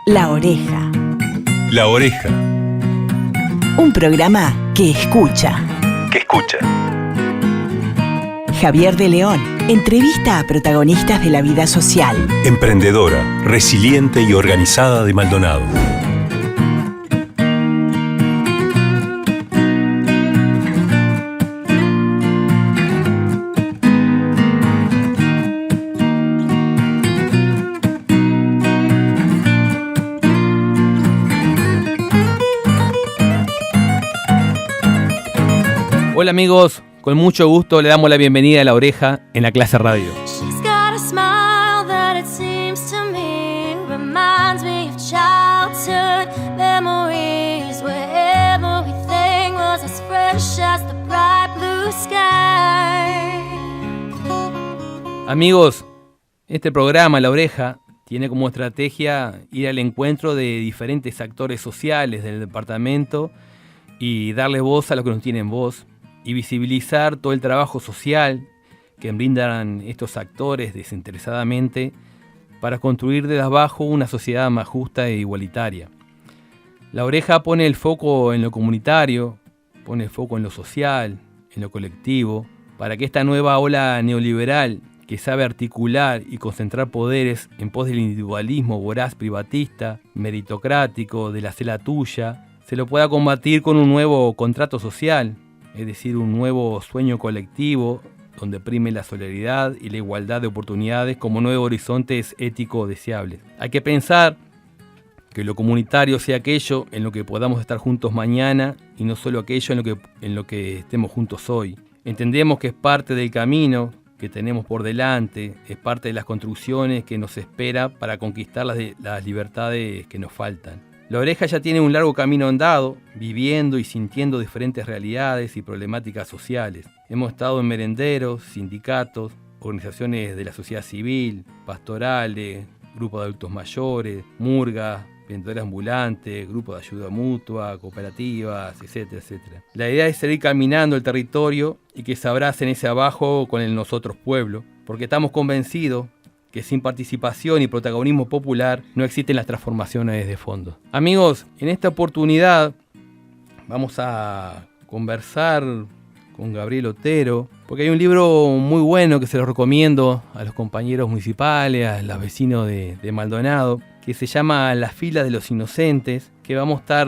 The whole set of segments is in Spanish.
La Oreja. La Oreja. Un programa que escucha. ¿Qué escucha? Javier de León entrevista a protagonistas de la vida social. Emprendedora, resiliente y organizada de Maldonado. Hola amigos, con mucho gusto le damos la bienvenida a La Oreja en La Clase Radio. Amigos, este programa, La Oreja, tiene como estrategia ir al encuentro de diferentes actores sociales del departamento y darle voz a los que no tienen voz, y visibilizar todo el trabajo social que brindan estos actores desinteresadamente para construir desde abajo una sociedad más justa e igualitaria. La Oreja pone el foco en lo comunitario, pone el foco en lo social, en lo colectivo, para que esta nueva ola neoliberal que sabe articular y concentrar poderes en pos del individualismo voraz privatista, meritocrático, de la cela tuya, se lo pueda combatir con un nuevo contrato social, es decir, un nuevo sueño colectivo donde prime la solidaridad y la igualdad de oportunidades como nuevos horizontes éticos deseables. Hay que pensar que lo comunitario sea aquello en lo que podamos estar juntos mañana y no solo aquello en lo que estemos juntos hoy. Entendemos que es parte del camino que tenemos por delante, es parte de las construcciones que nos espera para conquistar las libertades que nos faltan. La Oreja ya tiene un largo camino andado, viviendo y sintiendo diferentes realidades y problemáticas sociales. Hemos estado en merenderos, sindicatos, organizaciones de la sociedad civil, pastorales, grupos de adultos mayores, murgas, vendedores ambulantes, grupos de ayuda mutua, cooperativas, etcétera, etcétera. La idea es seguir caminando el territorio y que se abracen ese abajo con el nosotros pueblo, porque estamos convencidos que sin participación y protagonismo popular no existen las transformaciones de fondo. Amigos, en esta oportunidad vamos a conversar con Gabriel Otero, porque hay un libro muy bueno que se lo recomiendo a los compañeros municipales, a los vecinos de Maldonado, que se llama Las filas de los inocentes, que vamos a estar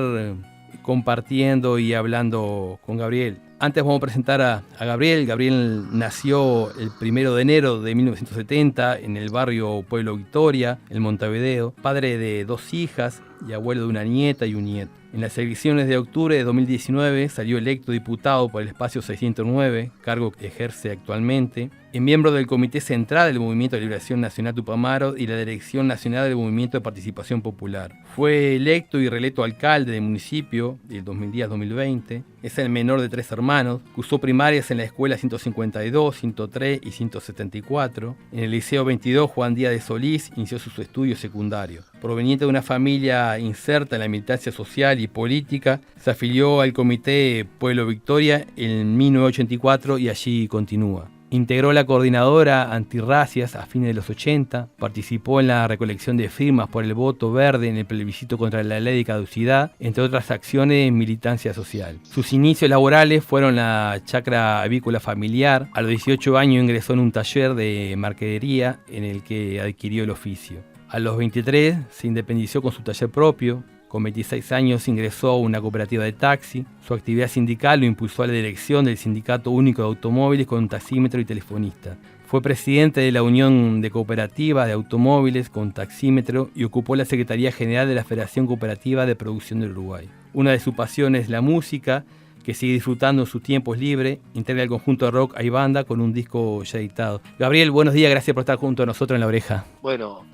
compartiendo y hablando con Gabriel. Antes vamos a presentar a Gabriel. Gabriel nació el 1 de enero de 1970 en el barrio Pueblo Victoria, en Montevideo, padre de 2 hijas y abuelo de una nieta y un nieto. En las elecciones de octubre de 2019 salió electo diputado por el espacio 609, cargo que ejerce actualmente. Es miembro del Comité Central del Movimiento de Liberación Nacional Tupamaro y la Dirección Nacional del Movimiento de Participación Popular. Fue electo y reelecto alcalde del municipio del 2010-2020. Es el menor de 3 hermanos. Cursó primarias en la escuela 152, 103 y 174. En el Liceo 22 Juan Díaz de Solís inició sus estudios secundarios. Proveniente de una familia inserta en la militancia social y política, se afilió al Comité Pueblo Victoria en 1984 y allí continúa. Integró la coordinadora antirracias a fines de los 80, participó en la recolección de firmas por el voto verde en el plebiscito contra la ley de caducidad, entre otras acciones en militancia social. Sus inicios laborales fueron la chacra avícola familiar. A los 18 años ingresó en un taller de marquetería en el que adquirió el oficio. A los 23 se independizó con su taller propio. Con 26 años ingresó a una cooperativa de taxi. Su actividad sindical lo impulsó a la dirección del Sindicato Único de Automóviles con taxímetro y telefonista. Fue presidente de la Unión de Cooperativas de Automóviles con taxímetro y ocupó la Secretaría General de la Federación Cooperativa de Producción del Uruguay. Una de sus pasiones es la música, que sigue disfrutando en sus tiempos libres. Integra el conjunto de rock Hay Banda con un disco ya editado. Gabriel, buenos días, gracias por estar junto a nosotros en La Oreja. Bueno,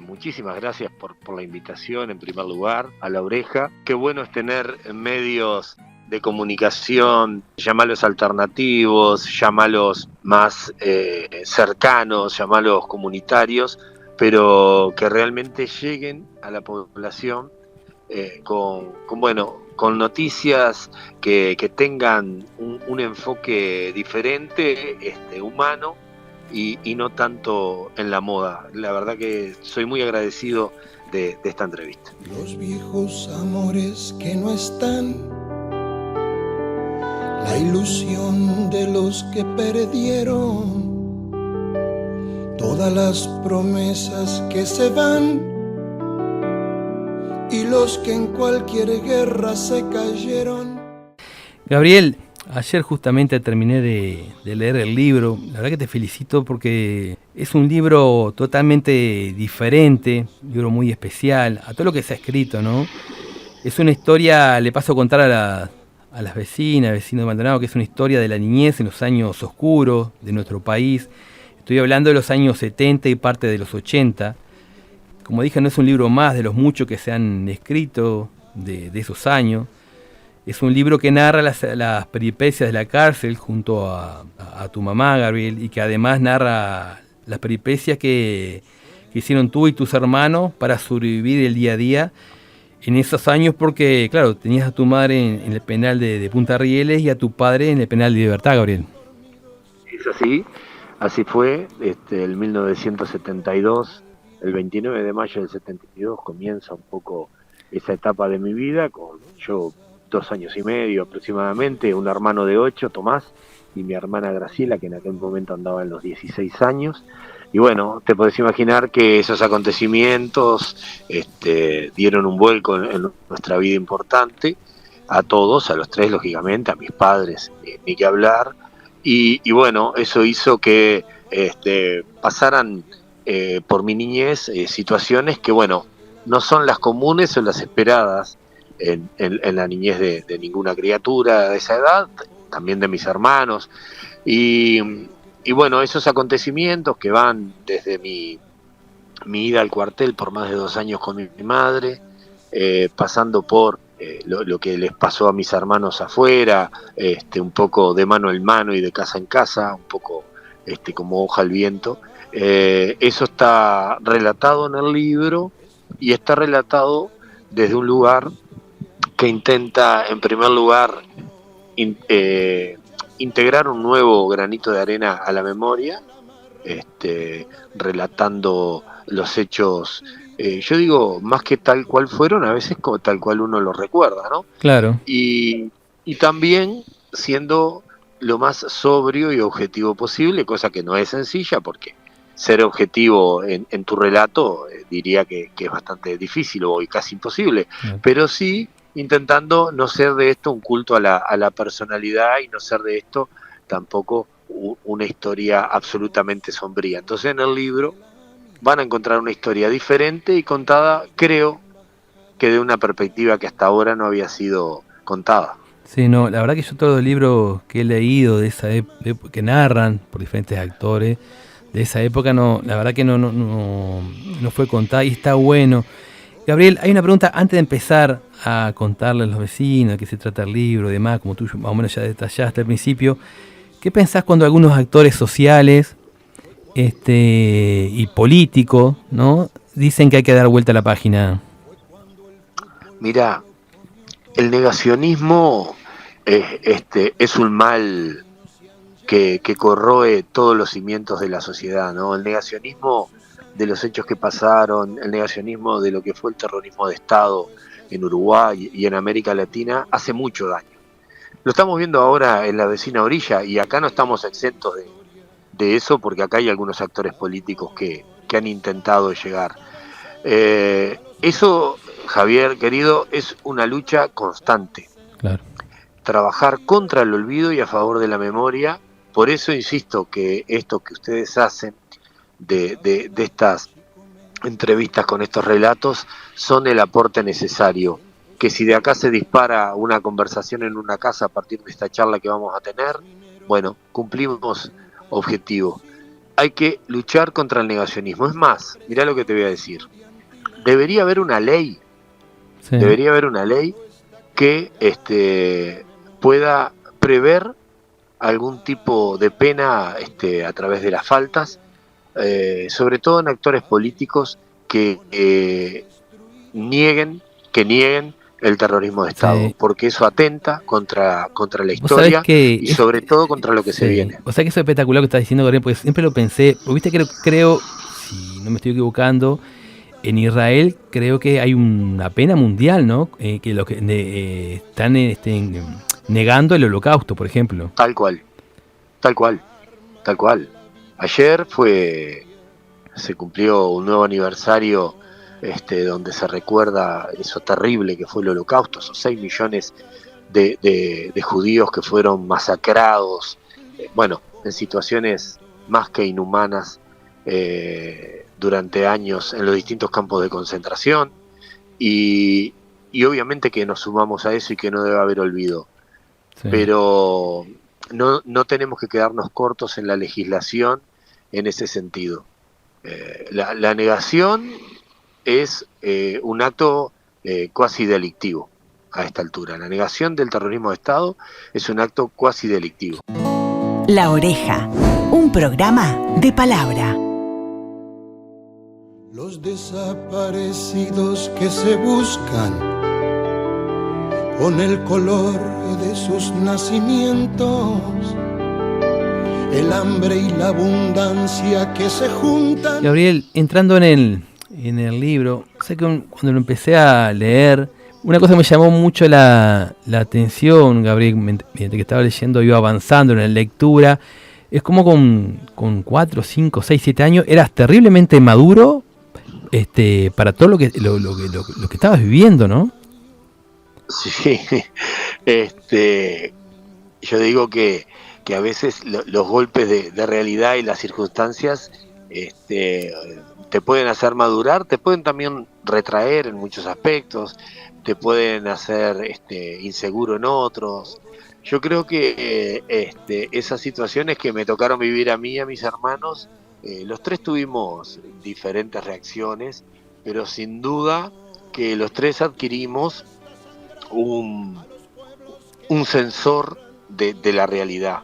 muchísimas gracias por la invitación en primer lugar a La Oreja. Qué bueno es tener medios de comunicación, llamalos alternativos, llamalos más cercanos, llamalos comunitarios, pero que realmente lleguen a la población con noticias que tengan un enfoque diferente, humano, y no tanto en la moda. La verdad que soy muy agradecido de esta entrevista. Los viejos amores que no están, la ilusión de los que perdieron, todas las promesas que se van y los que en cualquier guerra se cayeron. Gabriel, ayer justamente terminé de leer el libro. La verdad que te felicito porque es un libro totalmente diferente, un libro muy especial a todo lo que se ha escrito, ¿no? Es una historia, le paso a contar a las vecinas, vecinos de Maldonado, que es una historia de la niñez en los años oscuros de nuestro país. Estoy hablando de los años 70 y parte de los 80. Como dije, no es un libro más de los muchos que se han escrito de esos años. Es un libro que narra las peripecias de la cárcel junto a tu mamá, Gabriel, y que además narra las peripecias que hicieron tú y tus hermanos para sobrevivir el día a día en esos años, porque, claro, tenías a tu madre en el penal de Punta Rieles y a tu padre en el penal de Libertad, Gabriel. Es así fue. El 1972, el 29 de mayo del 72, comienza un poco esa etapa de mi vida, con yo 2 años y medio aproximadamente, un hermano de 8, Tomás, y mi hermana Graciela, que en aquel momento andaba en los 16 años. Y bueno, te podés imaginar que esos acontecimientos dieron un vuelco en nuestra vida importante, a todos, a los 3 lógicamente, a mis padres, ni que hablar. Y bueno, eso hizo que pasaran por mi niñez situaciones que, bueno, no son las comunes o las esperadas en la niñez de ninguna criatura de esa edad, también de mis hermanos. Y bueno, esos acontecimientos que van desde mi ida al cuartel por más de 2 años con mi madre, pasando por lo que les pasó a mis hermanos afuera, un poco de mano en mano y de casa en casa, un poco como hoja al viento. Eso está relatado en el libro y está relatado desde un lugar que intenta, en primer lugar, integrar un nuevo granito de arena a la memoria, relatando los hechos, yo digo, más que tal cual fueron, a veces como tal cual uno los recuerda, ¿no? Claro. Y también siendo lo más sobrio y objetivo posible, cosa que no es sencilla, porque ser objetivo en tu relato diría que es bastante difícil o casi imposible, pero sí intentando no ser de esto un culto a la personalidad y no ser de esto tampoco una historia absolutamente sombría. Entonces en el libro van a encontrar una historia diferente y contada, creo, que de una perspectiva que hasta ahora no había sido contada. Sí, no, la verdad que yo todos los libros que he leído de esa época, que narran por diferentes actores de esa época, no, la verdad que no fue contada y está bueno. Gabriel, hay una pregunta antes de empezar a contarle a los vecinos de qué se trata el libro y demás, como tú más o menos ya detallaste al principio. ¿Qué pensás cuando algunos actores sociales y políticos, ¿no?, dicen que hay que dar vuelta a la página? Mirá, el negacionismo es un mal que corroe todos los cimientos de la sociedad, ¿no? El negacionismo de los hechos que pasaron, el negacionismo de lo que fue el terrorismo de Estado en Uruguay y en América Latina hace mucho daño. Lo estamos viendo ahora en la vecina orilla y acá no estamos exentos de eso, porque acá hay algunos actores políticos que han intentado llegar. Eso, Javier, querido, es una lucha constante. Claro. Trabajar contra el olvido y a favor de la memoria. Por eso insisto que esto que ustedes hacen de estas entrevistas con estos relatos son el aporte necesario, que si de acá se dispara una conversación en una casa a partir de esta charla que vamos a tener, bueno, cumplimos objetivo. Hay que luchar contra el negacionismo. Es más, mirá lo que te voy a decir, debería haber una ley, Sí. Debería haber una ley que pueda prever algún tipo de pena a través de las faltas, sobre todo en actores políticos que nieguen el terrorismo de Estado, Sí. porque eso atenta contra la Vos sabés historia que y sobre todo contra lo que se viene. O sea que eso es espectacular lo que estás diciendo, Gabriel, porque siempre lo pensé. Porque viste que creo, si no me estoy equivocando, en Israel creo que hay una pena mundial, ¿no? Que los que están negando el holocausto, por ejemplo. Tal cual, tal cual, tal cual. Ayer se cumplió un nuevo aniversario donde se recuerda eso terrible que fue el holocausto, esos 6 millones de judíos que fueron masacrados, bueno, en situaciones más que inhumanas durante años en los distintos campos de concentración y obviamente que nos sumamos a eso y que no debe haber olvido, Sí. pero no tenemos que quedarnos cortos en la legislación en ese sentido. La negación es un acto cuasi delictivo a esta altura. La negación del terrorismo de Estado es un acto cuasi delictivo. La Oreja, un programa de palabra. Los desaparecidos que se buscan con el color de sus nacimientos, el hambre y la abundancia que se juntan. Gabriel, entrando en el libro, sé que cuando lo empecé a leer, una cosa me llamó mucho la atención, Gabriel, mientras que estaba leyendo, iba avanzando en la lectura. Es como con 4, 5, 6, 7 años, eras terriblemente maduro para todo lo que estabas viviendo, ¿no? Sí, yo digo que a veces los golpes de realidad y las circunstancias te pueden hacer madurar, te pueden también retraer en muchos aspectos, te pueden hacer inseguro en otros. Yo creo que esas situaciones que me tocaron vivir a mí y a mis hermanos, los tres tuvimos diferentes reacciones, pero sin duda que los tres adquirimos un sensor de la realidad.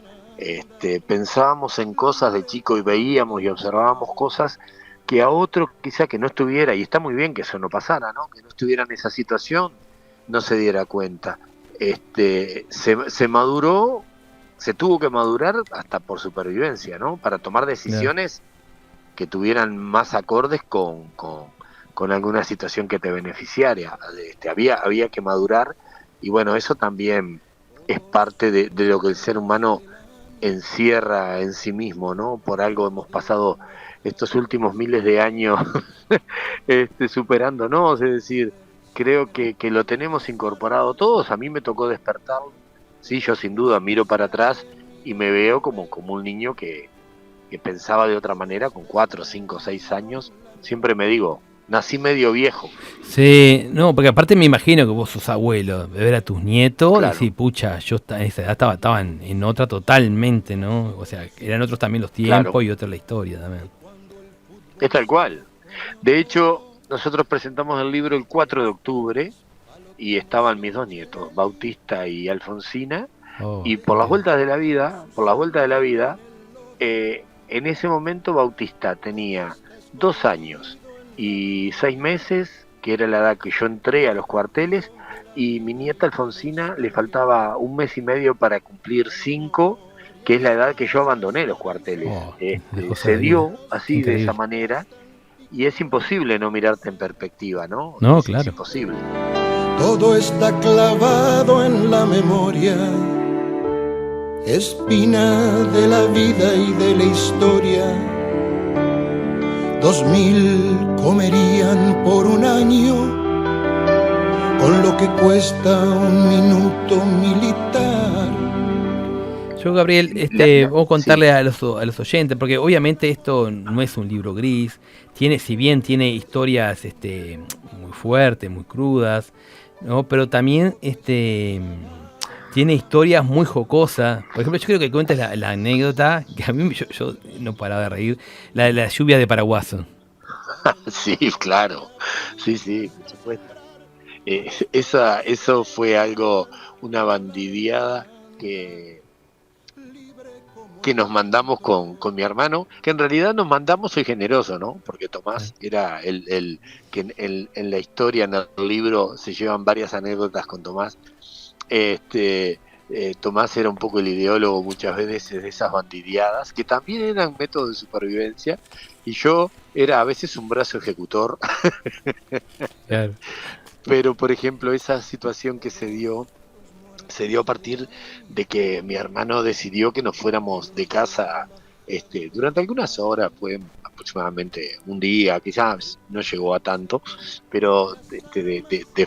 Pensábamos en cosas de chico y veíamos y observábamos cosas que a otro quizá que no estuviera, y está muy bien que eso no pasara, ¿no? Que no estuviera en esa situación, no se diera cuenta. Se maduró, se tuvo que madurar hasta por supervivencia, ¿no? Para tomar decisiones que tuvieran más acordes con alguna situación que te beneficiara. Había que madurar, y bueno, eso también es parte de lo que el ser humano encierra en sí mismo, ¿no? Por algo hemos pasado estos últimos miles de años superándonos, es decir, creo que lo tenemos incorporado todos. A mí me tocó despertar, sí, yo sin duda miro para atrás y me veo como un niño que pensaba de otra manera con 4, 5, 6 años. Siempre me digo, nací medio viejo. Sí, no, porque aparte me imagino que vos sos abuelo, de ver a tus nietos, Claro. y sí, pucha, yo a esa edad estaba en otra totalmente, ¿no? O sea, eran otros también los tiempos, Claro. y otra la historia también. Es tal cual. De hecho, nosotros presentamos el libro el 4 de octubre y estaban mis 2 nietos, Bautista y Alfonsina, Oh, y por las vueltas de la vida, en ese momento Bautista tenía 2 años y 6 meses, que era la edad que yo entré a los cuarteles, y mi nieta Alfonsina le faltaba 1 mes y medio para cumplir 5, que es la edad que yo abandoné los cuarteles. Oh, una cosa Se dio divina. así, Increíble. de esa manera, y es imposible no mirarte en perspectiva, ¿no? No, Es claro. imposible. Todo está clavado en la memoria, espina de la vida y de la historia. 2000 comerían por un año con lo que cuesta un minuto militar. Yo, Gabriel, vamos a contarle a los oyentes, porque obviamente esto no es un libro gris, si bien tiene historias muy fuertes, muy crudas, ¿no? Pero también tiene historias muy jocosas. Por ejemplo, yo creo que cuentes la anécdota, que a mí yo no paraba de reír, la de la lluvia de Paraguaso. Sí, claro. Sí, por supuesto. Eso fue algo, una bandideada que que nos mandamos con mi hermano, que en realidad nos mandamos, soy generoso, ¿no? Porque Tomás era el que en la historia, en el libro, se llevan varias anécdotas con Tomás. Tomás era un poco el ideólogo muchas veces de esas bandideadas, que también eran métodos de supervivencia, y yo era a veces un brazo ejecutor. Claro. Pero, por ejemplo, esa situación que se dio a partir de que mi hermano decidió que nos fuéramos de casa durante algunas horas, fue aproximadamente un día, quizás no llegó a tanto, pero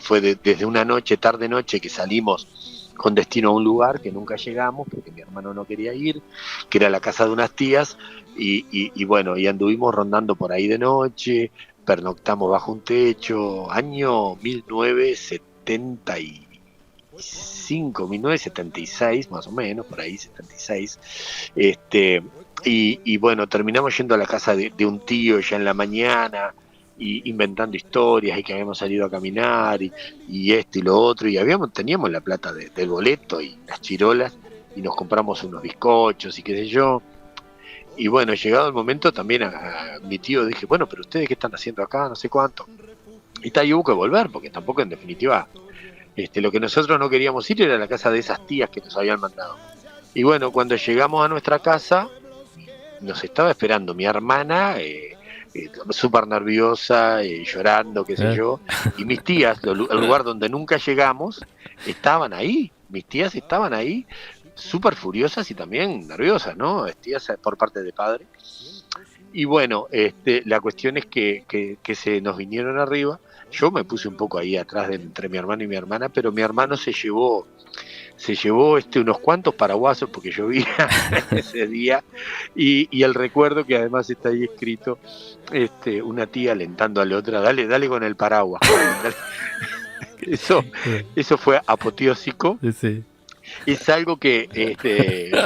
fue desde una noche, tarde-noche, que salimos con destino a un lugar que nunca llegamos porque mi hermano no quería ir, que era la casa de unas tías, y bueno, y anduvimos rondando por ahí de noche, pernoctamos bajo un techo, año 1976 más o menos, por ahí 76, y bueno, terminamos yendo a la casa de un tío ya en la mañana, y inventando historias, y que habíamos salido a caminar, y esto y lo otro, y teníamos la plata del boleto y las chirolas, y nos compramos unos bizcochos y qué sé yo. Y bueno, llegado el momento también a mi tío dije, bueno, pero ustedes qué están haciendo acá, no sé cuánto. Y hubo que volver, porque tampoco en definitiva, lo que nosotros no queríamos ir era la casa de esas tías que nos habían mandado. Y bueno, cuando llegamos a nuestra casa, nos estaba esperando mi hermana, súper nerviosa, llorando, qué sé yo, y mis tías, el lugar donde nunca llegamos, estaban ahí, mis tías estaban ahí, súper furiosas y también nerviosas, ¿no? Tías por parte de padre. Y bueno, la cuestión es que se nos vinieron arriba. Yo me puse un poco ahí atrás entre mi hermano y mi hermana, pero mi hermano se llevó unos cuantos paraguasos porque llovía ese día, y el recuerdo que además está ahí escrito, una tía alentando a la otra, dale con el paraguas. Eso fue apoteósico. Sí. Es algo que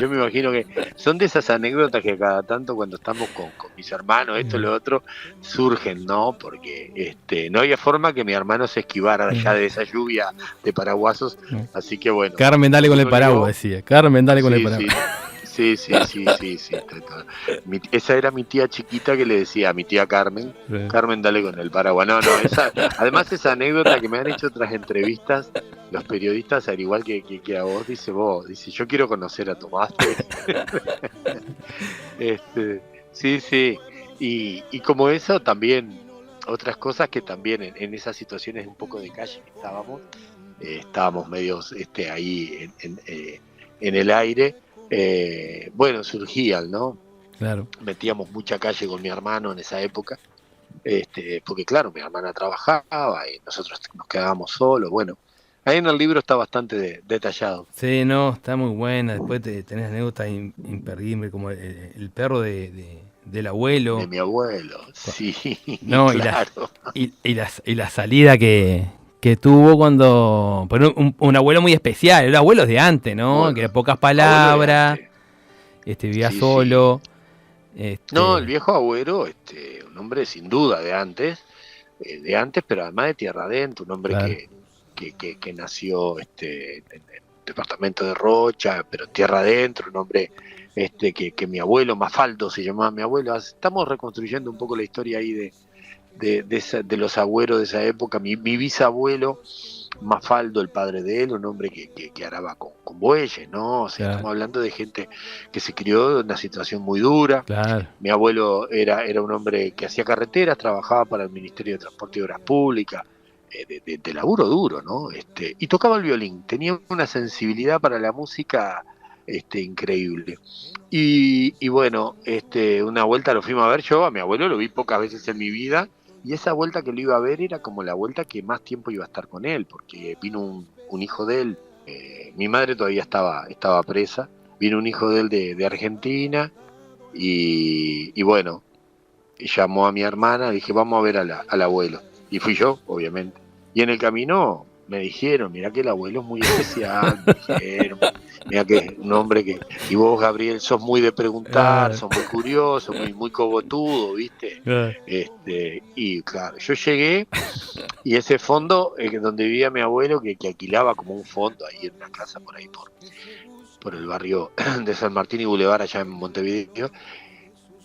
yo me imagino que son de esas anécdotas que cada tanto cuando estamos con mis hermanos, esto y lo otro, surgen, ¿no? Porque no había forma que mi hermano se esquivara allá de esa lluvia de paraguasos, así que bueno. Carmen, dale con el paraguas, decía. Carmen, dale con el paraguas. Sí. Esa era mi tía chiquita que le decía a mi tía Carmen, Carmen, dale con el paraguas. No, además esa anécdota que me han hecho otras entrevistas, los periodistas, al igual que a vos, dice, yo quiero conocer a Tomás. Sí, y como eso también, otras cosas que también en esas situaciones un poco de calle que estábamos medios ahí en el aire. Bueno, surgían, ¿no? Claro. Metíamos mucha calle con mi hermano en esa época, porque claro, mi hermana trabajaba y nosotros nos quedábamos solos. Bueno, ahí en el libro está bastante detallado. Sí, no, está muy buena. Después tenés anécdotas imperdibles, como el perro del abuelo. De mi abuelo, sí. No, claro. y la salida que tuvo cuando... Pero un abuelo muy especial, era abuelos de antes, ¿no? Bueno, que era pocas palabras, vivía solo. No, el viejo abuelo, un hombre sin duda de antes, pero además de tierra adentro, un hombre claro. que nació en el departamento de Rocha, pero tierra adentro, un hombre que mi abuelo, Mafaldo se llamaba mi abuelo. Estamos reconstruyendo un poco la historia ahí de los agüeros de esa época. Mi bisabuelo Mafaldo, el padre de él, un hombre que araba con bueyes, ¿no? O sea, claro. Estamos hablando de gente que se crió en una situación muy dura. Claro. Mi abuelo era un hombre que hacía carreteras, trabajaba para el Ministerio de Transporte y Obras Públicas, de laburo duro, ¿no? Y tocaba el violín, tenía una sensibilidad para la música increíble. Y bueno, una vuelta lo fuimos a ver. Yo a mi abuelo lo vi pocas veces en mi vida, y esa vuelta que lo iba a ver era como la vuelta que más tiempo iba a estar con él, porque vino un hijo de él, mi madre todavía estaba presa, vino un hijo de él de Argentina, y bueno, llamó a mi hermana, dije, vamos a ver al abuelo, y fui yo, obviamente, y en el camino me dijeron, mirá que el abuelo es muy especial, me dijeron, mirá que es un hombre que, y vos, Gabriel, sos muy de preguntar, sos muy curioso, muy cogotudo, ¿viste? Y claro, yo llegué, y ese fondo, donde vivía mi abuelo, que alquilaba como un fondo ahí en una casa por ahí, por el barrio de San Martín y Boulevard allá en Montevideo.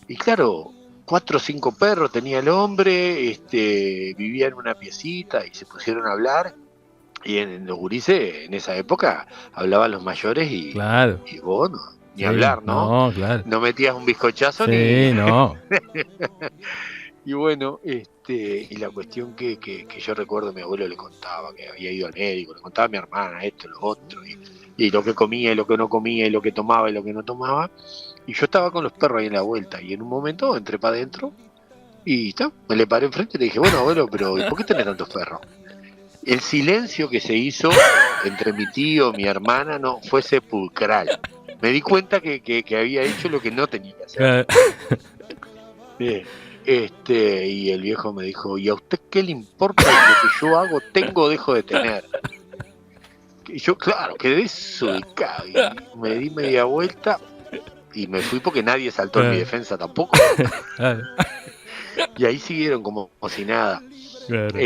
Y claro, 4 o 5 perros tenía el hombre, vivía en una piecita y se pusieron a hablar. Y en los gurises, en esa época, hablaban los mayores Claro. y vos ni Sí, hablar, ¿no? No, claro. No metías un bizcochazo Sí, ni... no. Y bueno, y la cuestión que yo recuerdo, mi abuelo le contaba que había ido al médico, le contaba a mi hermana esto, lo otro, y lo que comía y lo que no comía, y lo que tomaba y lo que no tomaba. Y yo estaba con los perros ahí en la vuelta, y en un momento entré para adentro, y me le paré enfrente y le dije, bueno, abuelo, pero ¿y por qué tenés tantos perros? El silencio que se hizo entre mi tío, mi hermana, no fue sepulcral. Me di cuenta que había hecho lo que no tenía que hacer. Bien. Y el viejo me dijo, ¿y a usted qué le importa lo que yo hago, tengo o dejo de tener? Y yo, claro, quedé desubicado y me di media vuelta y me fui porque nadie saltó en mi defensa tampoco. Y ahí siguieron como si nada. Claro.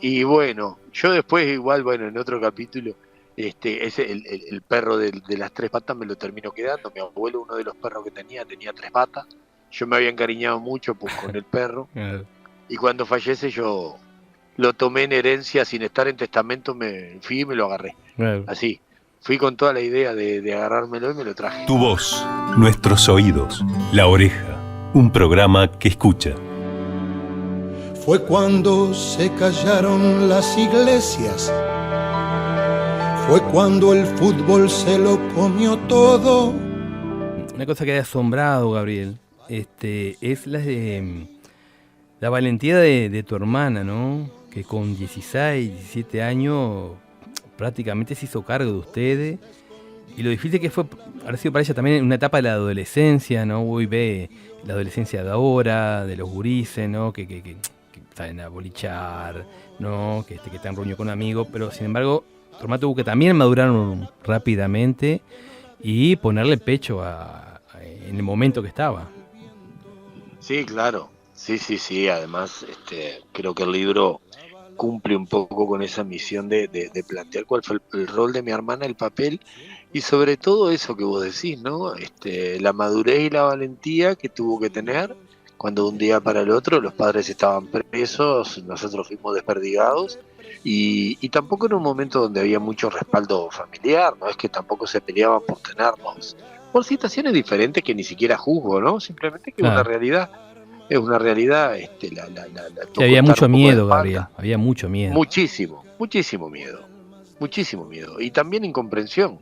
Y bueno, yo después igual, bueno, en otro capítulo, el perro de las 3 patas me lo terminó quedando. Mi abuelo, uno de los perros que tenía 3 patas. Yo me había encariñado mucho con el perro. Claro. Y cuando fallece yo lo tomé en herencia sin estar en testamento, me fui y me lo agarré. Claro. Así, fui con toda la idea de agarrármelo y me lo traje. Tu voz, nuestros oídos, La Oreja, un programa que escucha. Fue cuando se callaron las iglesias, fue cuando el fútbol se lo comió todo. Una cosa que ha asombrado, Gabriel, es la valentía de tu hermana, ¿no? Que con 16, 17 años prácticamente se hizo cargo de ustedes. Y lo difícil que fue, haber sido para ella también una etapa de la adolescencia, ¿no? Hoy ve la adolescencia de ahora, de los gurises, ¿no? Que salen a bolichar, ¿no? Que están reunidos con amigos, pero sin embargo, tu hermana tuvo que también maduraron rápidamente y ponerle pecho en el momento que estaba. Sí, claro. Sí. Además, creo que el libro cumple un poco con esa misión de plantear cuál fue el rol de mi hermana, el papel, y sobre todo eso que vos decís, ¿no? La madurez y la valentía que tuvo que tener cuando de un día para el otro los padres estaban presos, nosotros fuimos desperdigados, y tampoco en un momento donde había mucho respaldo familiar, no es que tampoco se peleaban por tenernos, por situaciones diferentes que ni siquiera juzgo, ¿no? Simplemente que Claro. es una realidad, Sí, había mucho miedo, Gabriel, había mucho miedo. muchísimo miedo, y también incomprensión,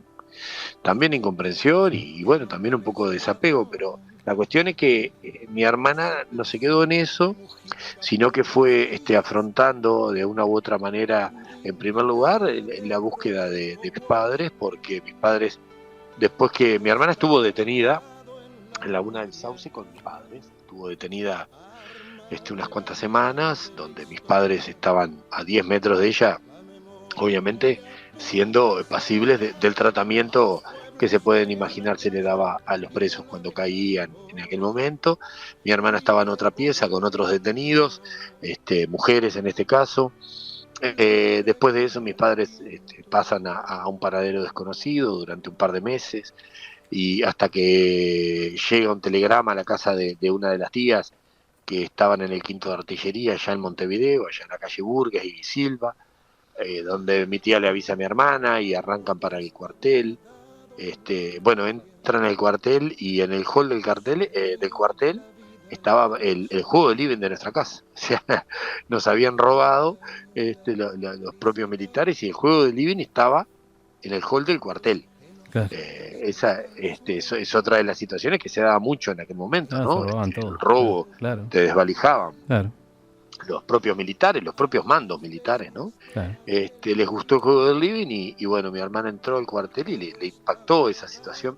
y bueno, también un poco de desapego, pero la cuestión es que mi hermana no se quedó en eso, sino que fue afrontando de una u otra manera, en primer lugar, en la búsqueda de mis padres, porque mis padres, después que mi hermana estuvo detenida en Laguna del Sauce con mis padres, estuvo detenida unas cuantas semanas, donde mis padres estaban a 10 metros de ella, obviamente siendo pasibles del tratamiento que se pueden imaginar se le daba a los presos cuando caían en aquel momento. Mi hermana estaba en otra pieza con otros detenidos, mujeres en este caso. Después de eso mis padres pasan a un paradero desconocido durante un par de meses, y hasta que llega un telegrama a la casa de una de las tías que estaban en el quinto de artillería allá en Montevideo, allá en la calle Burgues y Silva, donde mi tía le avisa a mi hermana y arrancan para el cuartel. Bueno, entran al cuartel y en el hall del cuartel estaba el juego de living de nuestra casa. O sea, nos habían robado los propios militares, y el juego de living estaba en el hall del cuartel. Claro. Esa es otra de las situaciones que se daba mucho en aquel momento, ¿no? Se robaban todo. El robo, Claro. te desvalijaban. Claro. Los propios militares, los propios mandos militares, ¿no? Claro. Les gustó el juego del living y bueno, mi hermana entró al cuartel y le impactó esa situación.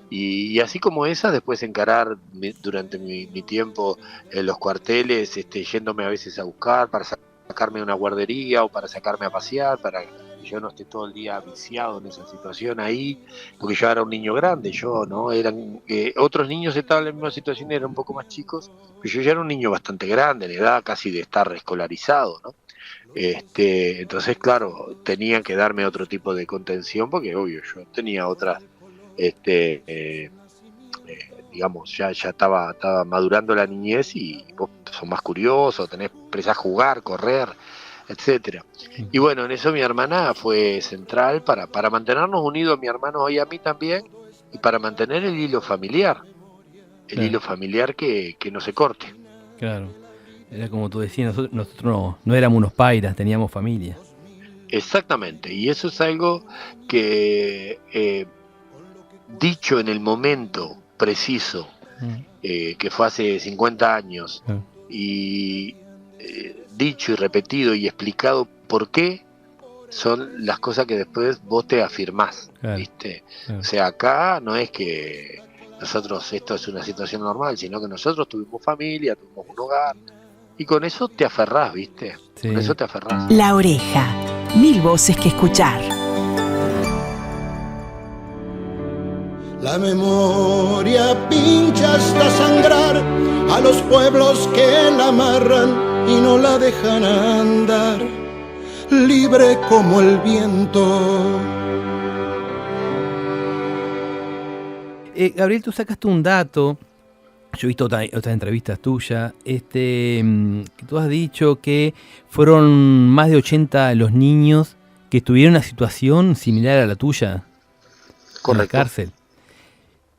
Y así como esa, después encarar durante mi tiempo en los cuarteles, yéndome a veces a buscar para sacarme de una guardería o para sacarme a pasear, para que yo no esté todo el día viciado en esa situación ahí, porque yo era un niño grande, yo, ¿no? Otros niños estaban en la misma situación, eran un poco más chicos, pero yo ya era un niño bastante grande, en edad casi de estar escolarizado, ¿no? Entonces, claro, tenían que darme otro tipo de contención, porque obvio, yo tenía otras, digamos, ya estaba madurando la niñez y vos sos más curioso, empezás a jugar, correr, etcétera. Y bueno, en eso mi hermana fue central para mantenernos unidos a mi hermano y a mí también, y para mantener el hilo familiar, hilo familiar que no se corte. Claro, era como tú decías, nosotros no éramos unos pairas, teníamos familia. Exactamente, y eso es algo que, dicho en el momento preciso, que fue hace 50 años, y dicho y repetido y explicado por qué, son las cosas que después vos te afirmás, ¿viste? O sea, acá no es que nosotros esto es una situación normal, sino que nosotros tuvimos familia, tuvimos un hogar, y con eso te aferrás, ¿viste? Sí. Con eso te aferrás. La Oreja, 1000 voces que escuchar. La memoria pincha hasta sangrar a los pueblos que la amarran y no la dejan andar, libre como el viento. Gabriel, tú sacaste un dato, yo he visto otras entrevistas tuyas, que tú has dicho que fueron más de 80 los niños que estuvieron en una situación similar a la tuya. Correcto. En la cárcel.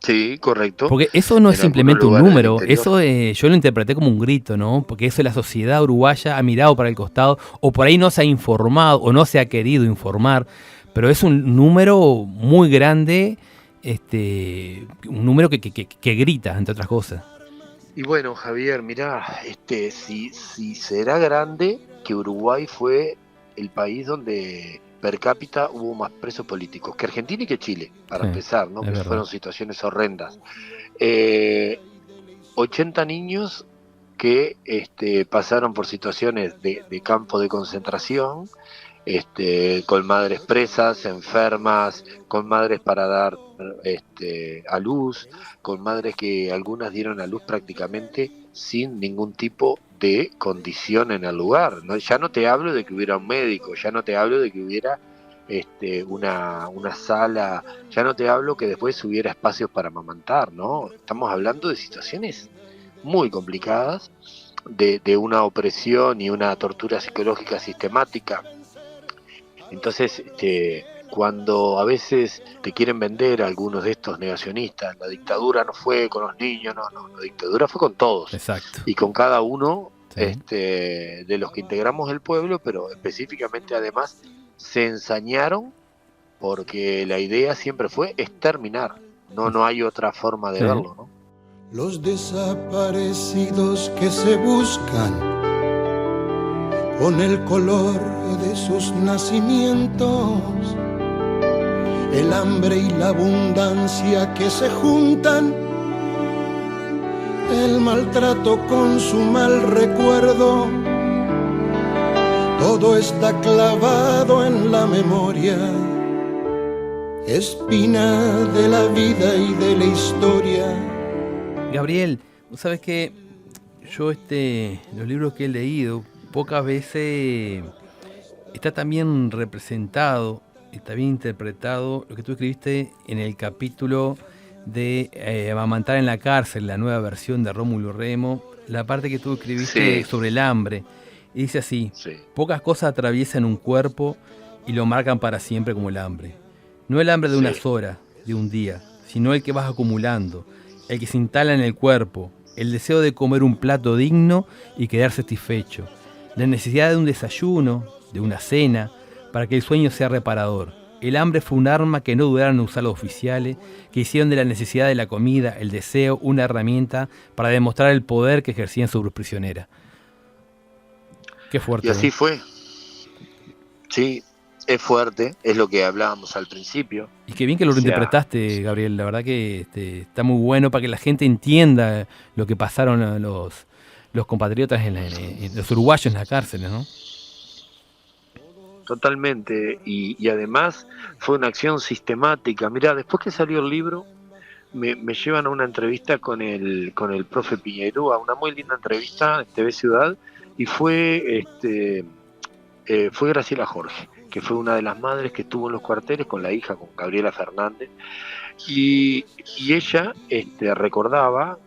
Sí, correcto. Porque eso no es simplemente un número, eso yo lo interpreté como un grito, ¿no? Porque eso la sociedad uruguaya ha mirado para el costado, o por ahí no se ha informado, o no se ha querido informar, pero es un número muy grande, un número que grita, entre otras cosas. Y bueno, Javier, mirá, si será grande, que Uruguay fue el país donde per cápita hubo más presos políticos que Argentina y que Chile, para empezar, ¿no? Que fueron situaciones horrendas. 80 niños que pasaron por situaciones de campo de concentración, con madres presas, enfermas, con madres para dar a luz, con madres que algunas dieron a luz prácticamente sin ningún tipo de condición en el lugar, ¿no? Ya no te hablo de que hubiera un médico, ya no te hablo de que hubiera una sala, ya no te hablo que después hubiera espacios para amamantar, ¿no? Estamos hablando de situaciones muy complicadas, de una opresión y una tortura psicológica sistemática. Entonces, cuando a veces te quieren vender a algunos de estos negacionistas, la dictadura no fue con los niños, no, la dictadura fue con todos. Exacto. Y con cada uno de los que integramos el pueblo, pero específicamente además se ensañaron porque la idea siempre fue exterminar, no hay otra forma de verlo, ¿no? Los desaparecidos que se buscan con el color de sus nacimientos, el hambre y la abundancia que se juntan, el maltrato con su mal recuerdo, todo está clavado en la memoria, espina de la vida y de la historia. Gabriel, ¿sabes qué? Yo los libros que he leído, pocas veces está también representado, está bien interpretado lo que tú escribiste en el capítulo de Amamantar en la cárcel, la nueva versión de Rómulo Remo, la parte que tú escribiste sobre el hambre. Y dice así: pocas cosas atraviesan un cuerpo y lo marcan para siempre como el hambre. No el hambre de unas horas, de un día, sino el que vas acumulando, el que se instala en el cuerpo, el deseo de comer un plato digno y quedar satisfecho, la necesidad de un desayuno, de una cena, para que el sueño sea reparador. El hambre fue un arma que no dudaron en usar los oficiales, que hicieron de la necesidad de la comida, el deseo, una herramienta para demostrar el poder que ejercían sobre los prisioneros. Qué fuerte. Y así fue. Sí, es fuerte, es lo que hablábamos al principio. Y qué bien que lo interpretaste, Gabriel. La verdad que está muy bueno para que la gente entienda lo que pasaron los compatriotas, los uruguayos en las cárceles, ¿no? totalmente. Y además fue una acción sistemática. Mirá, después que salió el libro, me llevan a una entrevista con el profe Piñerúa, una muy linda entrevista en TV Ciudad, y fue Graciela Jorge, que fue una de las madres que estuvo en los cuarteles con la hija, con Gabriela Fernández, y ella recordaba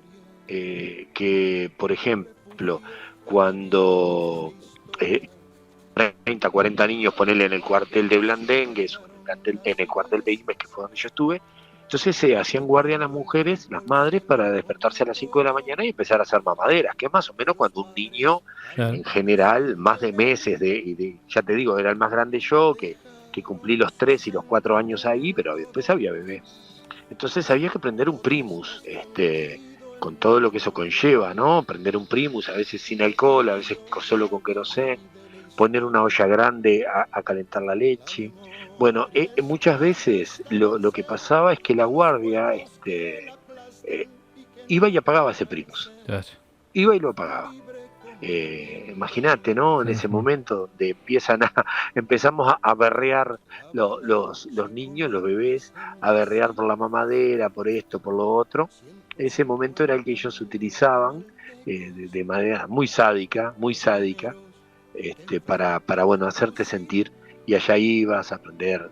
que, por ejemplo, cuando 30, 40 niños, ponele en el cuartel de Blandengues, en el cuartel de Ismes, que fue donde yo estuve, entonces se hacían guardia las mujeres, las madres, para despertarse a las 5 de la mañana y empezar a hacer mamaderas, que es más o menos cuando un niño, Claro. en general, más de meses, ya te digo, era el más grande yo, que cumplí los 3 y los 4 años ahí, pero después había bebé. Entonces había que prender un primus, con todo lo que eso conlleva, ¿no? Prender un primus, a veces sin alcohol, a veces solo con querosén, poner una olla grande a calentar la leche. Bueno, muchas veces lo que pasaba es que la guardia iba y apagaba ese primus. Claro. Iba y lo apagaba. Imagínate, ¿no? En ese momento donde empezamos a berrear los niños, los bebés, a berrear por la mamadera, por esto, por lo otro. Ese momento era el que ellos utilizaban de manera muy sádica, para bueno, hacerte sentir, y allá ibas a aprender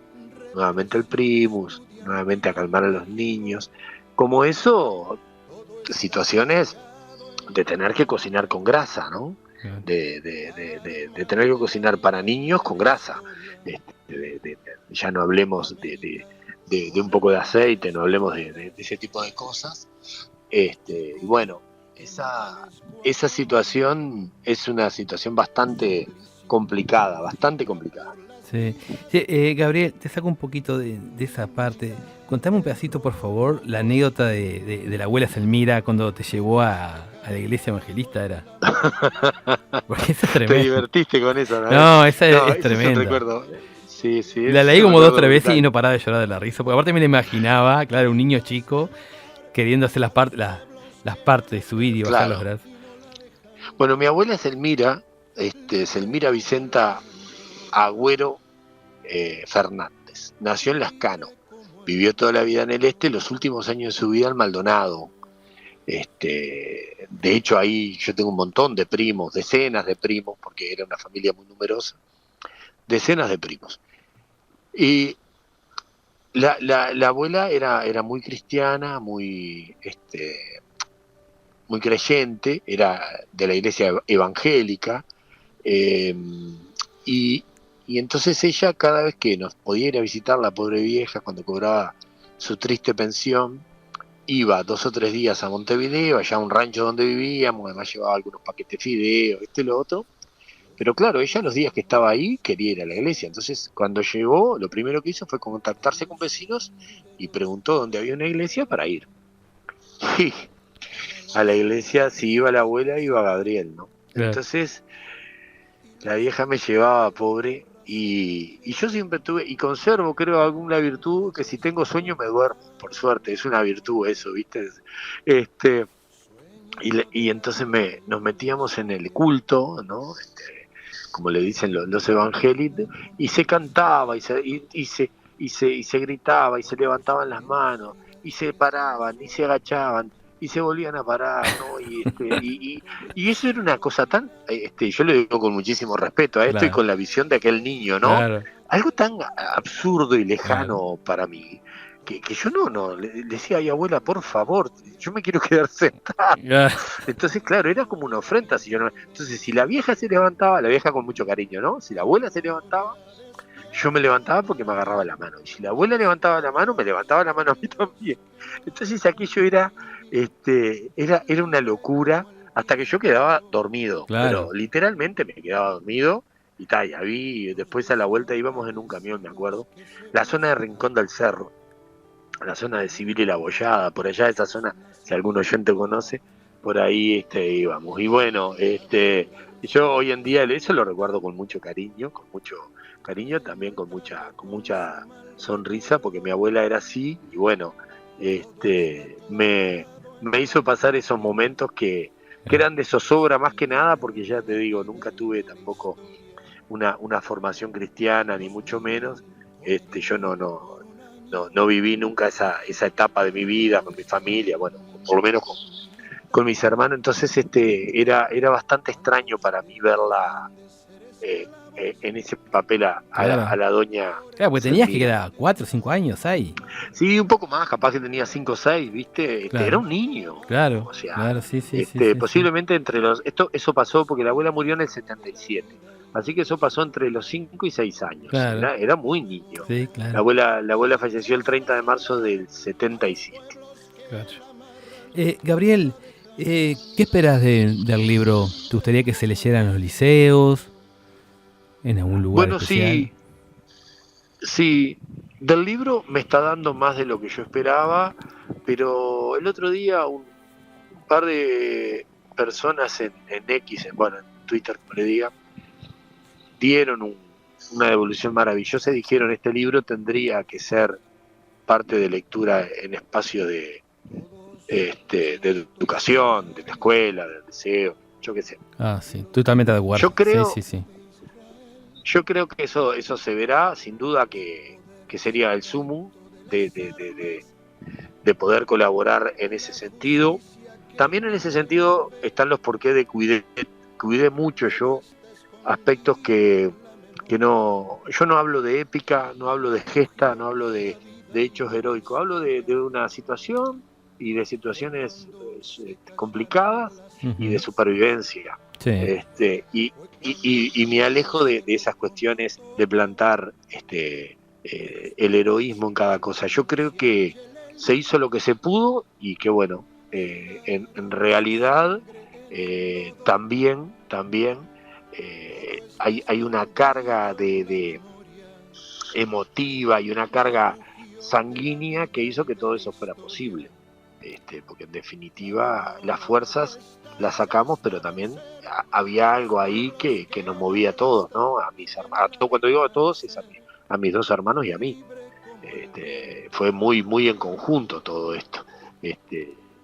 nuevamente el primus, nuevamente a calmar a los niños. Como eso, situaciones de tener que cocinar con grasa, ¿no? De tener que cocinar para niños con grasa. Ya no hablemos de un poco de aceite, no hablemos de ese tipo de cosas. Y bueno, esa situación es una situación bastante complicada. Sí. Sí, Gabriel, te saco un poquito de esa parte. Contame un pedacito, por favor, la anécdota de la abuela Selmira cuando te llevó a la iglesia evangelista, ¿era? Porque esa es Te tremenda. divertiste con eso, ¿no? No, esa es ese tremenda. recuerdo. Sí, La leí como 2 o 3 veces y no paraba de llorar de la risa, porque aparte me la imaginaba, claro, un niño chico queriendo hacer las partes de subir y bajar Claro. los brazos. Bueno, mi abuela Selmira, Selmira Vicenta Agüero Fernández, nació en Lascano, vivió toda la vida en el los últimos años de su vida en Maldonado. De hecho, ahí yo tengo un montón de primos, decenas de primos, porque era una familia muy numerosa, decenas de primos. Y la abuela era muy cristiana, muy creyente, era de la iglesia evangélica, y entonces ella, cada vez que nos podía ir a visitar, la pobre vieja, cuando cobraba su triste pensión, iba 2 o 3 días a Montevideo, allá a un rancho donde vivíamos, además llevaba algunos paquetes de fideos, y lo otro. Pero claro, ella los días que estaba ahí quería ir a la iglesia. Entonces, cuando llegó, lo primero que hizo fue contactarse con vecinos y preguntó dónde había una iglesia para ir. Y a la iglesia, si iba la abuela, iba Gabriel, ¿no? Claro. Entonces, la vieja me llevaba, pobre, y yo siempre tuve, y conservo, creo, alguna virtud, que si tengo sueño me duermo, por suerte, es una virtud eso, ¿viste? Y entonces nos metíamos en el culto, ¿no? Como le dicen los evangélicos, y se cantaba, y se gritaba, y se levantaban las manos, y se paraban, y se agachaban, y se volvían a parar, ¿no? Y eso era una cosa tan, yo le digo con muchísimo respeto a esto, Claro. y con la visión de aquel niño, ¿no? Claro. Algo tan absurdo y lejano, Claro. para mí, que yo no le decía, ay, abuela, por favor, yo me quiero quedar sentado. Claro. Entonces, claro, era como una ofrenda. Entonces, si la vieja se levantaba, la vieja con mucho cariño, ¿no? Si la abuela se levantaba, yo me levantaba porque me agarraba la mano. Y si la abuela levantaba la mano, me levantaba la mano a mí también. Entonces, aquello era una locura, hasta que yo quedaba dormido. Claro. Pero literalmente me quedaba dormido. Y tal, ya vi, después a la vuelta íbamos en un camión, me acuerdo. La zona de Rincón del Cerro, la zona de Civil y La Bollada, por allá esa zona, si algún oyente conoce, por ahí íbamos. Y bueno, yo hoy en día eso lo recuerdo con mucho cariño, también con mucha sonrisa, porque mi abuela era así, y bueno, me hizo pasar esos momentos que eran de zozobra más que nada, porque ya te digo, nunca tuve tampoco una formación cristiana, ni mucho menos. Yo no viví nunca esa etapa de mi vida con mi familia, bueno, por lo menos con mis hermanos. Entonces era bastante extraño para mí verla en ese papel a la doña. Claro, porque tenías que Selmira. quedar 4 o 5 años ahí. Sí, un poco más, capaz que tenía 5 o 6, ¿viste? Claro. Era un niño. Claro, O sea, claro, sí. posiblemente entre eso pasó porque la abuela murió en el 77. Así que eso pasó entre los 5 y 6 años. Claro. Era muy niño. Sí, claro. La abuela falleció el 30 de marzo del 77. Claro. Gabriel, ¿qué esperas del libro? ¿Te gustaría que se leyera en los liceos? ¿En algún lugar Bueno, especial? sí, del libro me está dando más de lo que yo esperaba, pero el otro día un par de personas en X, en Twitter, como le diga, dieron una devolución maravillosa y dijeron: este libro tendría que ser parte de lectura en espacio de educación, de la escuela, del liceo, yo qué sé. Ah, sí, totalmente de acuerdo. Yo creo, Sí. Yo creo que eso se verá, sin duda que sería el sumum de poder colaborar en ese sentido. También en ese sentido están los porqués de cuidé mucho yo aspectos que yo no hablo de épica, no hablo de gesta, no hablo de hechos heroicos, hablo de una situación y de situaciones complicadas y de supervivencia. Sí. Y me alejo de esas cuestiones de plantar el heroísmo en cada cosa. Yo creo que se hizo lo que se pudo y que bueno, en realidad también hay una carga de emotiva y una carga sanguínea que hizo que todo eso fuera posible. Porque en definitiva las fuerzas las sacamos, pero también había algo ahí que nos movía a todos, ¿no? A mis hermanos, cuando digo a todos es a mis 2 hermanos y a mí. Fue muy muy en conjunto todo esto.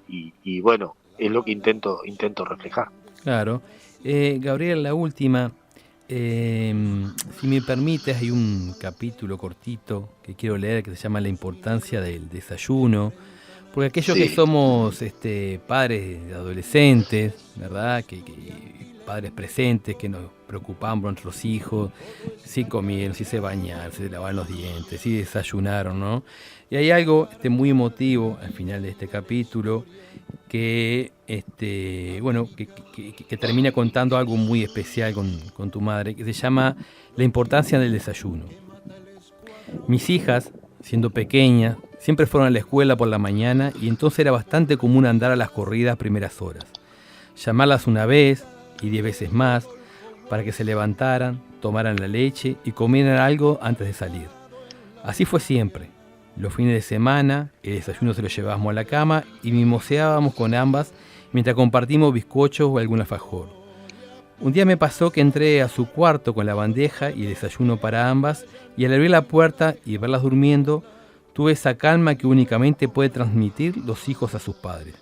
Y bueno, es lo que intento reflejar. Claro. Gabriel, la última. Si me permites, hay un capítulo cortito que quiero leer que se llama La importancia del desayuno. Porque aquellos que somos padres de adolescentes, ¿verdad? Que padres presentes, que nos preocupamos por nuestros hijos, si comieron, si se bañaron, si se lavaron los dientes, si desayunaron, ¿no? Y hay algo muy emotivo al final de este capítulo que termina contando algo muy especial con tu madre, que se llama La importancia del desayuno. Mis hijas, siendo pequeñas, siempre fueron a la escuela por la mañana y entonces era bastante común andar a las corridas primeras horas. Llamarlas una vez y 10 veces más para que se levantaran, tomaran la leche y comieran algo antes de salir. Así fue siempre. Los fines de semana, el desayuno se lo llevábamos a la cama y mimoseábamos con ambas mientras compartimos bizcochos o algún alfajor. Un día me pasó que entré a su cuarto con la bandeja y el desayuno para ambas y al abrir la puerta y verlas durmiendo, tuve esa calma que únicamente puede transmitir los hijos a sus padres.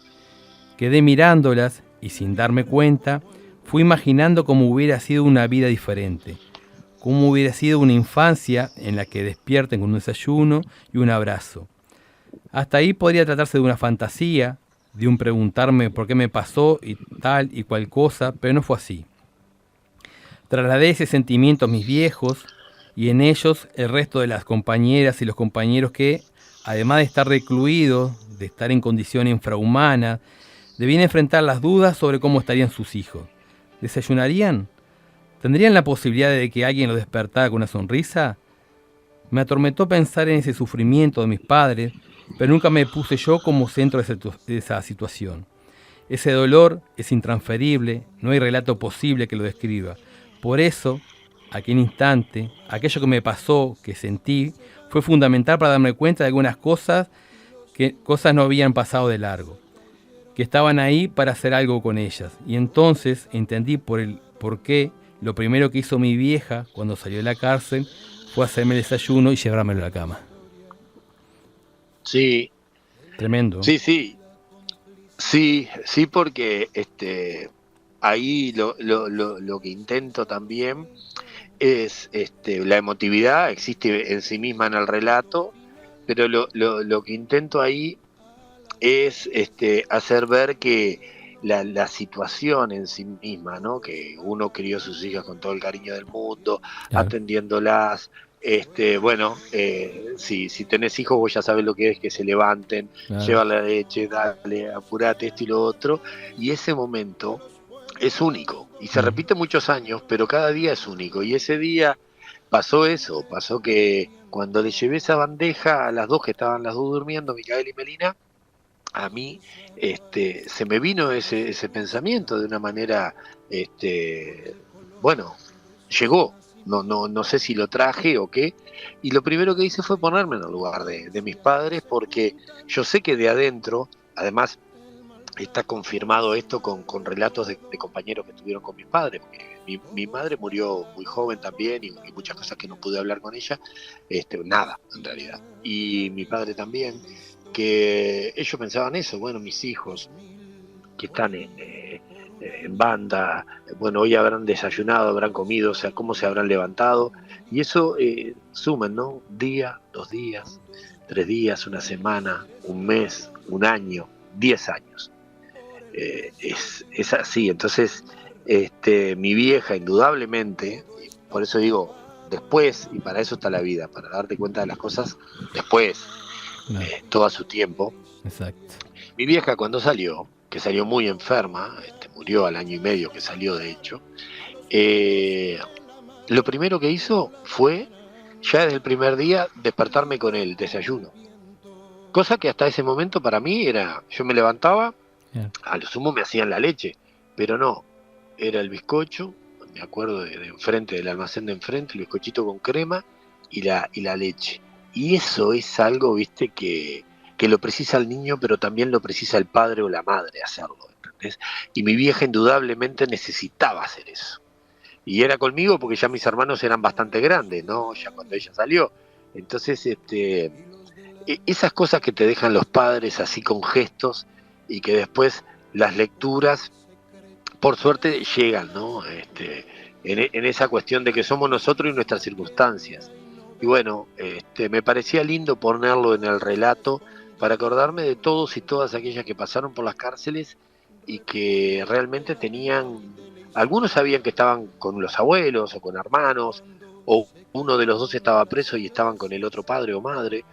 Quedé mirándolas y sin darme cuenta, fui imaginando cómo hubiera sido una vida diferente, cómo hubiera sido una infancia en la que despierten con un desayuno y un abrazo. Hasta ahí podría tratarse de una fantasía, de un preguntarme por qué me pasó y tal y cual cosa, pero no fue así. Trasladé ese sentimiento a mis viejos y en ellos el resto de las compañeras y los compañeros que, además de estar recluidos, de estar en condiciones infrahumanas, debían enfrentar las dudas sobre cómo estarían sus hijos. ¿Desayunarían? ¿Tendrían la posibilidad de que alguien los despertara con una sonrisa? Me atormentó pensar en ese sufrimiento de mis padres, pero nunca me puse yo como centro de esa situación. Ese dolor es intransferible, no hay relato posible que lo describa. Por eso, aquel instante, aquello que me pasó, que sentí, fue fundamental para darme cuenta de algunas cosas que no habían pasado de largo, que estaban ahí para hacer algo con ellas. Y entonces entendí por qué lo primero que hizo mi vieja cuando salió de la cárcel fue hacerme el desayuno y llevármelo a la cama. Sí. Tremendo. Sí, porque ahí lo que intento también es la emotividad, existe en sí misma en el relato, pero lo que intento ahí es hacer ver que la situación en sí misma, ¿no? Que uno crió a sus hijas con todo el cariño del mundo, Claro. atendiéndolas. Si tenés hijos, vos ya sabés lo que es que se levanten, Claro. llevarle la leche, dale, apurate, esto y lo otro. Y ese momento es único y se repite muchos años, pero cada día es único. Y ese día pasó que cuando le llevé esa bandeja a las dos que estaban las dos durmiendo, Micaela y Melina, a mí se me vino ese pensamiento de una manera, llegó. No sé si lo traje o qué, y lo primero que hice fue ponerme en el lugar de mis padres, porque yo sé que de adentro, además está confirmado esto con relatos de compañeros que estuvieron con mis padres, porque mi madre murió muy joven también y muchas cosas que no pude hablar con ella, nada en realidad, y mi padre también, que ellos pensaban eso, bueno, mis hijos que están en banda, bueno, hoy habrán desayunado, habrán comido, o sea, cómo se habrán levantado, y eso suman, ¿no? Día, 2 días, 3 días, una semana, un mes, un año, 10 años. Es así, entonces mi vieja indudablemente, por eso digo, después, y para eso está la vida, para darte cuenta de las cosas después, No. todo a su tiempo. Exacto. Mi vieja cuando salió, que salió muy enferma, murió al año y medio que salió de hecho, lo primero que hizo fue, ya desde el primer día, despertarme con el desayuno. Cosa que hasta ese momento para mí era, yo me levantaba, a lo sumo me hacían la leche, pero no, era el bizcocho, me acuerdo de enfrente, del almacén de enfrente, el bizcochito con crema y la leche. Y eso es algo, viste, que lo precisa el niño, pero también lo precisa el padre o la madre hacerlo, ¿entendés? Y mi vieja indudablemente necesitaba hacer eso. Y era conmigo porque ya mis hermanos eran bastante grandes, ¿no? Ya cuando ella salió. Entonces, esas cosas que te dejan los padres así con gestos y que después las lecturas, por suerte, llegan, ¿no? En esa cuestión de que somos nosotros y nuestras circunstancias. Y bueno, me parecía lindo ponerlo en el relato para acordarme de todos y todas aquellas que pasaron por las cárceles y que realmente tenían, algunos sabían que estaban con los abuelos o con hermanos, o uno de los dos estaba preso y estaban con el otro padre o madre,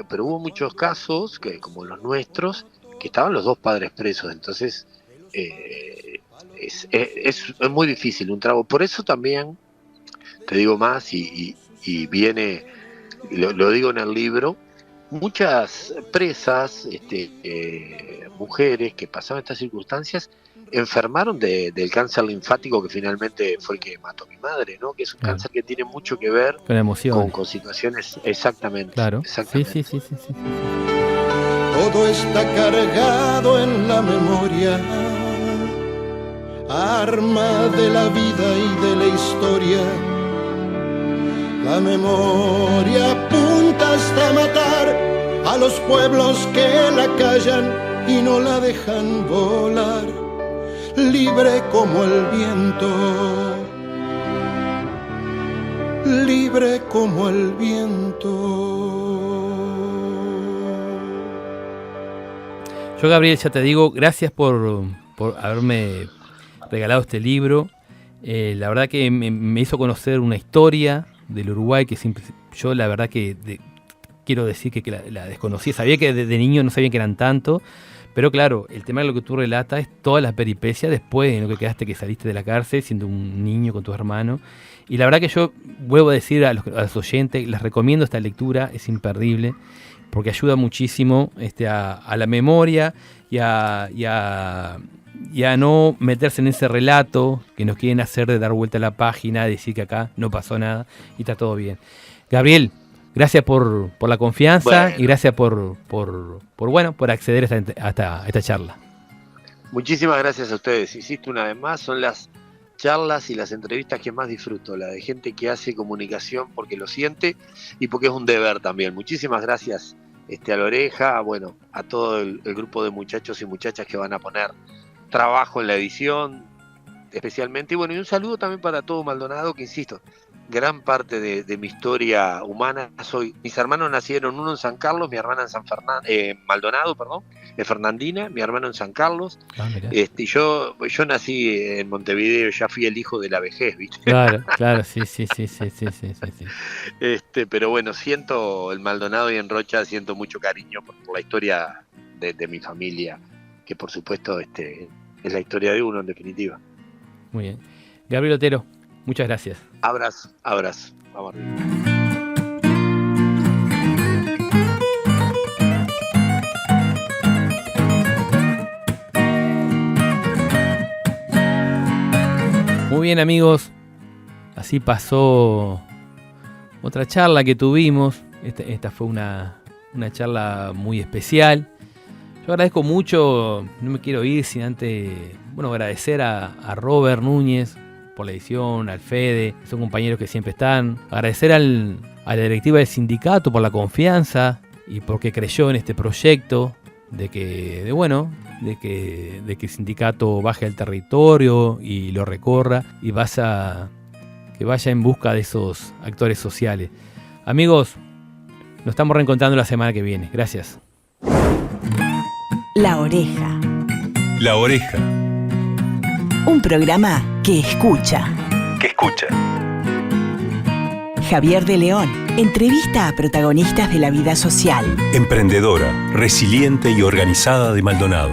pero hubo muchos casos, que como los nuestros, que estaban los dos padres presos, entonces es muy difícil un trago. Por eso también, te digo más, y viene, lo digo en el libro, muchas presas, mujeres que pasaban estas circunstancias, enfermaron del cáncer linfático que finalmente fue el que mató a mi madre, ¿no? Que es un cáncer que tiene mucho que ver con emociones, con situaciones, exactamente. Claro, exactamente. Sí. Todo está cargado en la memoria, arma de la vida y de la historia. La memoria apunta hasta matar a los pueblos que la callan y no la dejan volar, libre como el viento, libre como el viento. Yo, Gabriel, ya te digo, gracias por haberme regalado este libro. La verdad que me hizo conocer una historia del Uruguay que siempre, yo la verdad que quiero decir que la desconocí. Sabía que de niño no sabía que eran tanto, pero claro, el tema de lo que tú relatas es toda la peripecia después de lo que quedaste, que saliste de la cárcel siendo un niño con tus hermanos. Y la verdad que yo vuelvo a decir a los oyentes, les recomiendo esta lectura, es imperdible, porque ayuda muchísimo a la memoria y a no meterse en ese relato que nos quieren hacer de dar vuelta a la página, decir que acá no pasó nada y está todo bien. Gabriel, gracias por la confianza y gracias por acceder a esta charla. Muchísimas gracias a ustedes. Insisto una vez más, son las charlas y las entrevistas que más disfruto, la de gente que hace comunicación porque lo siente y porque es un deber también. Muchísimas gracias a La Oreja, bueno, a todo el grupo de muchachos y muchachas que van a poner trabajo en la edición, especialmente. Y bueno, y un saludo también para todo Maldonado, que insisto, gran parte de mi historia humana. Mis hermanos nacieron, uno en San Carlos, mi hermana en Maldonado, Fernandina, mi hermano en San Carlos. Y yo nací en Montevideo, ya fui el hijo de la vejez, ¿viste? Claro, sí. Pero bueno, siento el Maldonado y en Rocha siento mucho cariño por la historia de mi familia, que por supuesto es la historia de uno en definitiva. Muy bien. Gabriel Otero, muchas gracias. Abrazo. Vamos arriba. Muy bien, amigos. Así pasó otra charla que tuvimos. Esta fue una charla muy especial. Yo agradezco mucho, no me quiero ir sin antes agradecer a Robert Núñez por la edición, al Fede, que son compañeros que siempre están. Agradecer a la directiva del sindicato por la confianza y porque creyó en este proyecto de que el sindicato baje al territorio y lo recorra y que vaya en busca de esos actores sociales. Amigos, nos estamos reencontrando la semana que viene. Gracias. La Oreja. La Oreja. Un programa que escucha. Javier de León entrevista a protagonistas de la vida social. Emprendedora, resiliente y organizada de Maldonado.